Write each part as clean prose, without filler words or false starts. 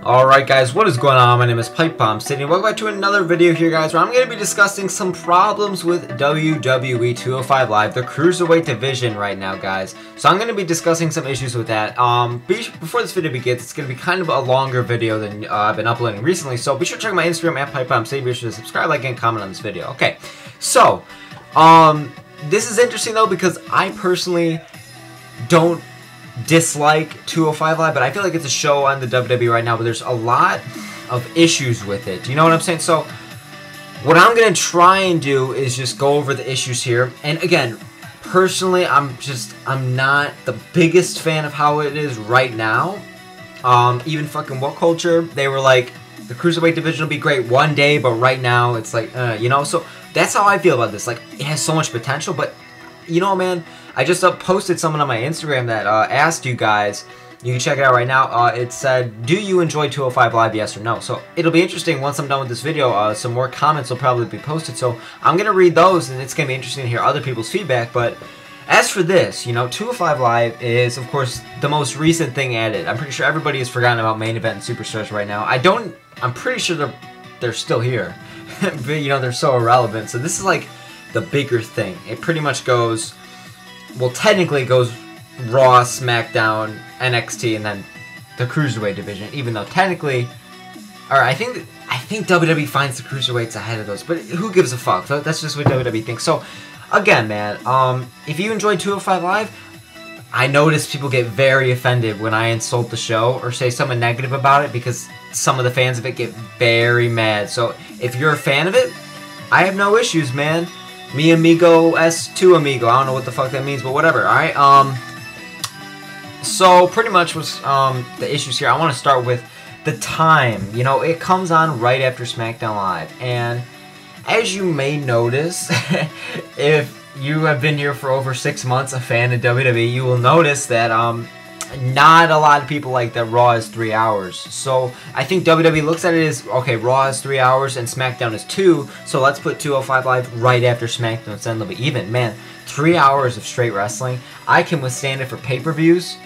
Alright guys, what is going on? My name is Pipe Bomb City and welcome back to another video here guys where I'm going to be discussing some problems with WWE 205 Live, the Cruiserweight division right now guys. So I'm going to be discussing some issues with that. Before this video begins, it's going to be kind of a longer video than I've been uploading recently, so be sure to check my Instagram at Pipe Bomb City. Be sure to subscribe, like, and comment on this video. Okay, so, this is interesting though because I personally don't dislike 205 Live, but I feel like it's a show on the WWE right now, but there's a lot of issues with it. You know what I'm saying? So what I'm going to try and do is just go over the issues here. And again, personally, I'm not the biggest fan of how it is right now. Even fucking What Culture, they were like, the Cruiserweight division will be great one day, but right now it's like, you know, so that's how I feel about this. Like, it has so much potential, but you know, man, I just posted someone on my Instagram that asked you guys, you can check it out right now, it said, do you enjoy 205 Live, yes or no? So it'll be interesting once I'm done with this video, some more comments will probably be posted, so I'm going to read those, and it's going to be interesting to hear other people's feedback. But as for this, you know, 205 Live is, of course, the most recent thing added. I'm pretty sure everybody has forgotten about Main Event and Superstars right now. I'm pretty sure they're still here, but, you know, they're so irrelevant, so this is like the bigger thing. It pretty much goes, well, technically it goes Raw, SmackDown, NXT, and then the Cruiserweight division, even though technically, I think WWE finds the Cruiserweights ahead of those, but who gives a fuck? That's just what WWE thinks. So, again, man, if you enjoy 205 Live, I notice people get very offended when I insult the show or say something negative about it because some of the fans of it get very mad. So, if you're a fan of it, I have no issues, man. Mi amigo es tu amigo. I don't know what the fuck that means, but whatever, alright? So, pretty much was, the issues here. I want to start with the time. You know, it comes on right after SmackDown Live. And, as you may notice, if you have been here for over 6 months, a fan of WWE, you will notice that, not a lot of people like that Raw is 3 hours. So I think WWE looks at it as, okay, Raw is 3 hours and SmackDown is 2, so let's put 205 Live right after SmackDown, so then they'll be even. Man, 3 hours of straight wrestling, I can withstand it for pay-per-views,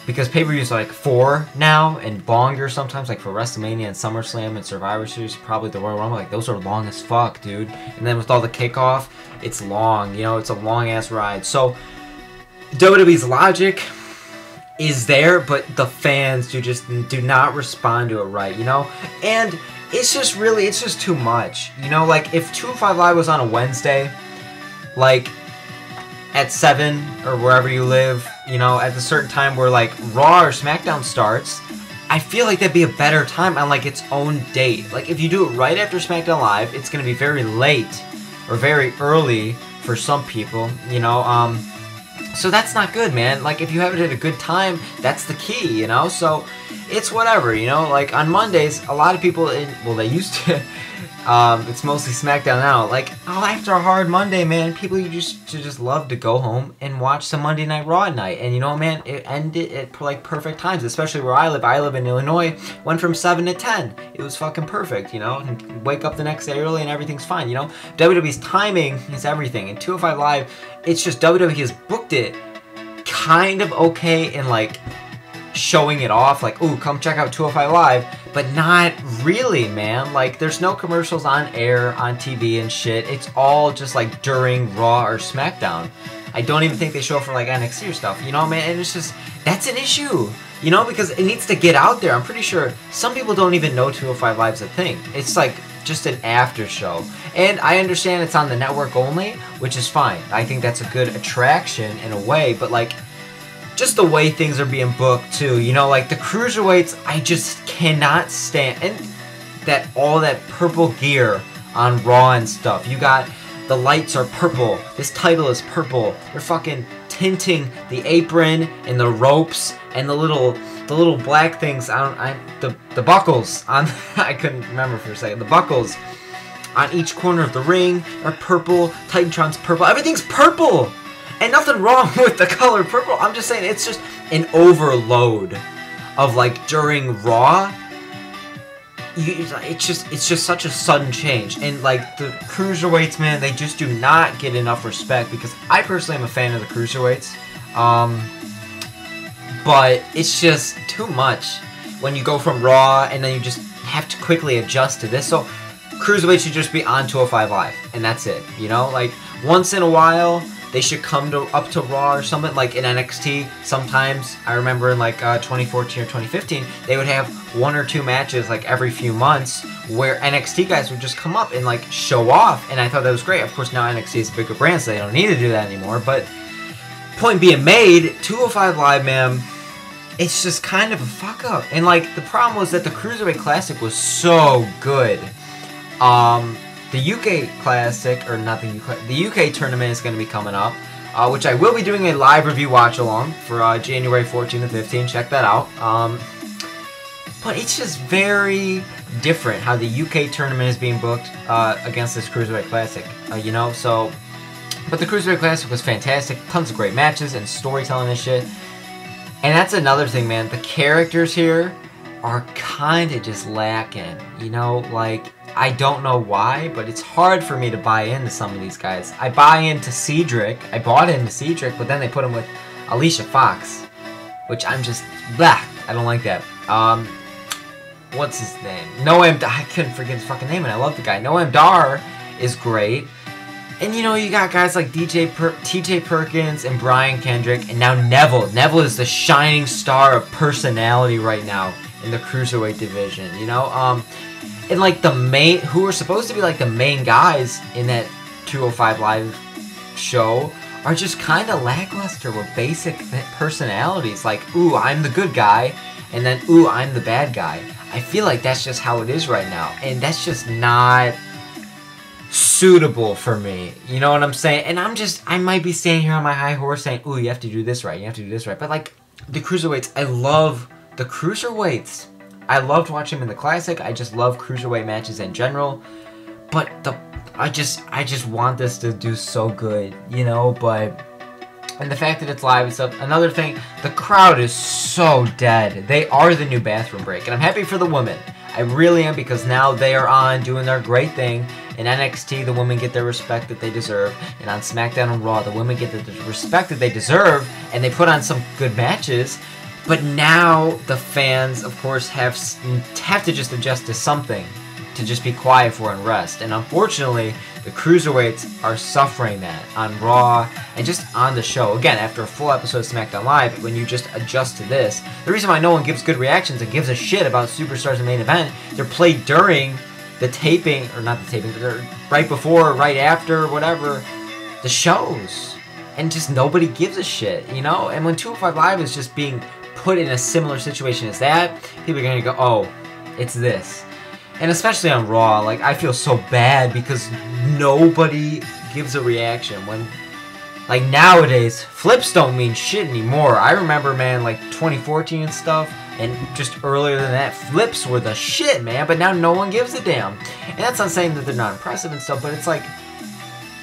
because pay-per-views are like 4 now, and longer sometimes, like for WrestleMania and SummerSlam and Survivor Series, probably the Royal Rumble, like those are long as fuck, dude. And then with all the kickoff, it's long, you know, it's a long-ass ride. So, WWE's logic is there, but the fans do not respond to it right, you know? And it's just too much. You know, like if 205 Live was on a Wednesday, like at 7 or wherever you live, you know, at a certain time where like Raw or SmackDown starts, I feel like that'd be a better time on like its own date. Like if you do it right after SmackDown Live, it's gonna be very late or very early for some people, you know, so that's not good, man. Like, if you have it at a good time, that's the key, you know? So, it's whatever, you know? Like, on Mondays, a lot of people, well, they used to, it's mostly SmackDown now. Like, oh, after a hard Monday, man, people just love to go home and watch some Monday Night Raw at night. And, you know, man, it ended at, like, perfect times, especially where I live. I live in Illinois, went from 7 to 10. It was fucking perfect, you know? And wake up the next day early and everything's fine, you know? WWE's timing is everything. And 205 Live, it's just WWE has booked it kind of okay in, like, showing it off, like, ooh, come check out 205 Live, but not really, man. Like, there's no commercials on air, on TV and shit. It's all just, like, during Raw or SmackDown. I don't even think they show for, like, NXT or stuff, you know, man? And it's just, that's an issue, you know, because it needs to get out there. I'm pretty sure some people don't even know 205 Live's a thing. It's, like, just an after show. And I understand it's on the network only, which is fine. I think that's a good attraction in a way, but, like, just the way things are being booked too, you know, like the Cruiserweights, I just cannot stand, and all that purple gear on Raw and stuff. You got, the lights are purple, this title is purple, they're fucking tinting the apron and the ropes and the little black things, the buckles on, I couldn't remember for a second, the buckles on each corner of the ring are purple, Titantron's purple, everything's purple! And nothing wrong with the color purple. I'm just saying it's just an overload of, like, during Raw. It's just such a sudden change. And, like, the Cruiserweights, man, they just do not get enough respect because I personally am a fan of the Cruiserweights. But it's just too much. when you go from Raw and then you just have to quickly adjust to this. So Cruiserweight should just be on 205 Live, and that's it, you know? Like, once in a while, they should come up to Raw or something, like in NXT. Sometimes, I remember in like 2014 or 2015, they would have 1 or 2 matches like every few months where NXT guys would just come up and like show off, and I thought that was great. Of course, now NXT is a bigger brand, so they don't need to do that anymore, but point being made, 205 Live, man, it's just kind of a fuck up. And like, the problem was that the Cruiserweight Classic was so good. The UK Classic, or not the UK, the UK tournament is going to be coming up, which I will be doing a live review watch along for January 14 to 15. Check that out. But it's just very different how the UK tournament is being booked against this Cruiserweight Classic, you know. So, but the Cruiserweight Classic was fantastic. Tons of great matches and storytelling and shit. And that's another thing, man. The characters here are kind of just lacking, you know, like, I don't know why, but it's hard for me to buy into some of these guys. I buy into Cedric, I bought into Cedric, but then they put him with Alicia Fox, which I'm just, blah, I don't like that. What's his name? Noam, I couldn't forget his fucking name, and I love the guy. Noam Dar is great. And, you know, you got guys like TJ Perkins and Brian Kendrick, and now Neville. Neville is the shining star of personality right now in the Cruiserweight division, you know? And, like, the main, who are supposed to be, like, the main guys in that 205 Live show are just kind of lackluster with basic personalities. Like, ooh, I'm the good guy, and then, ooh, I'm the bad guy. I feel like that's just how it is right now, and that's just not suitable for me, you know what I'm saying? And I might be standing here on my high horse saying, ooh, you have to do this right, you have to do this right, but like, the Cruiserweights, I love the Cruiserweights. I loved watching them in the Classic, I just love Cruiserweight matches in general, but I just want this to do so good, you know, but, and the fact that it's live and stuff. Another thing, the crowd is so dead. They are the new Bathroom Break, and I'm happy for the women. I really am, because now they are on doing their great thing. In NXT, the women get their respect that they deserve, and on SmackDown and Raw, the women get the respect that they deserve, and they put on some good matches. But now the fans, of course, have to just adjust to something, to just be quiet for and rest. And unfortunately, the Cruiserweights are suffering that on Raw and just on the show. Again, after a full episode of SmackDown Live, when you just adjust to this, the reason why no one gives good reactions and gives a shit about Superstars in main event, they're played during the taping, or not the taping, but right before, right after, whatever, the shows. And just nobody gives a shit, you know? And when 205 Live is just being put in a similar situation as that, people are going to go, oh, it's this. And especially on Raw, like, I feel so bad because nobody gives a reaction. When, like, nowadays, flips don't mean shit anymore. I remember, man, like, 2014 and stuff, and just earlier than that, flips were the shit, man, but now no one gives a damn. And that's not saying that they're not impressive and stuff, but it's like,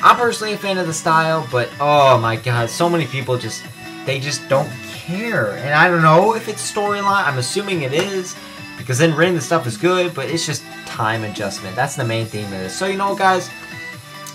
I'm personally a fan of the style, but, oh my god, so many people they just don't care. And I don't know if it's storyline, I'm assuming it is, because in ring the stuff is good, but it's just time adjustment. That's the main theme of this. So, you know, guys,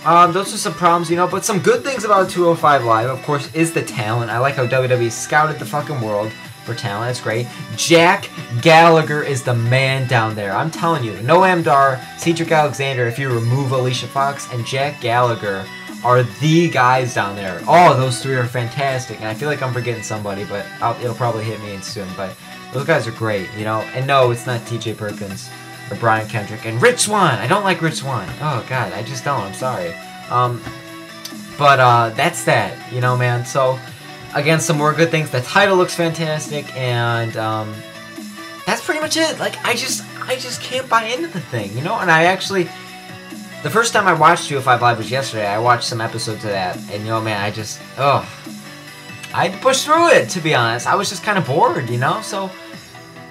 those are some problems, you know, but some good things about 205 Live, of course, is the talent. I like how WWE scouted the fucking world for talent. That's great. Jack Gallagher is the man down there. I'm telling you, Noam Dar, Cedric Alexander, if you remove Alicia Fox, and Jack Gallagher are the guys down there. Oh, those three are fantastic, and I feel like I'm forgetting somebody, but it'll probably hit me in soon, but those guys are great, you know? And no, it's not TJ Perkins or Brian Kendrick. And Rich Swann! I don't like Rich Swann. Oh, God, I just don't. I'm sorry. But that's that, you know, man? So, again, some more good things. The title looks fantastic, and that's pretty much it. Like, I just can't buy into the thing, you know? And I actually, the first time I watched 205 Live was yesterday. I watched some episodes of that, and, you know, man, I had to push through it, to be honest. I was just kind of bored, you know? So,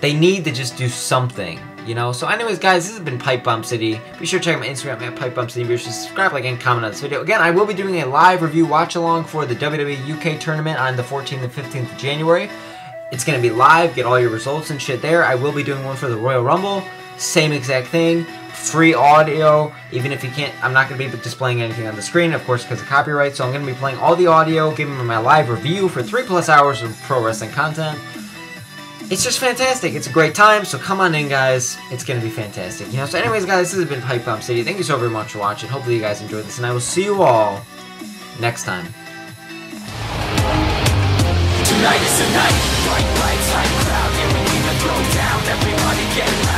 they need to just do something, you know? So, anyways, guys, this has been Pipe Bomb City. Be sure to check out my Instagram at Pipe Bomb City. Be sure to subscribe, like, and comment on this video. Again, I will be doing a live review watch-along for the WWE UK tournament on the 14th and 15th of January. It's going to be live. Get all your results and shit there. I will be doing one for the Royal Rumble. Same exact thing. Free audio, even if you can't, I'm not going to be displaying anything on the screen, of course, because of copyright, so I'm going to be playing all the audio, giving my live review for 3+ hours of pro wrestling content. it's just fantastic. It's a great time, so come on in, guys. It's going to be fantastic. You know, so anyways, guys, this has been Pipe Bomb City. Thank you so very much for watching. Hopefully you guys enjoyed this, and I will see you all next time. Tonight is the night, bright lights, high crowd, yeah, we need to throw down, everybody get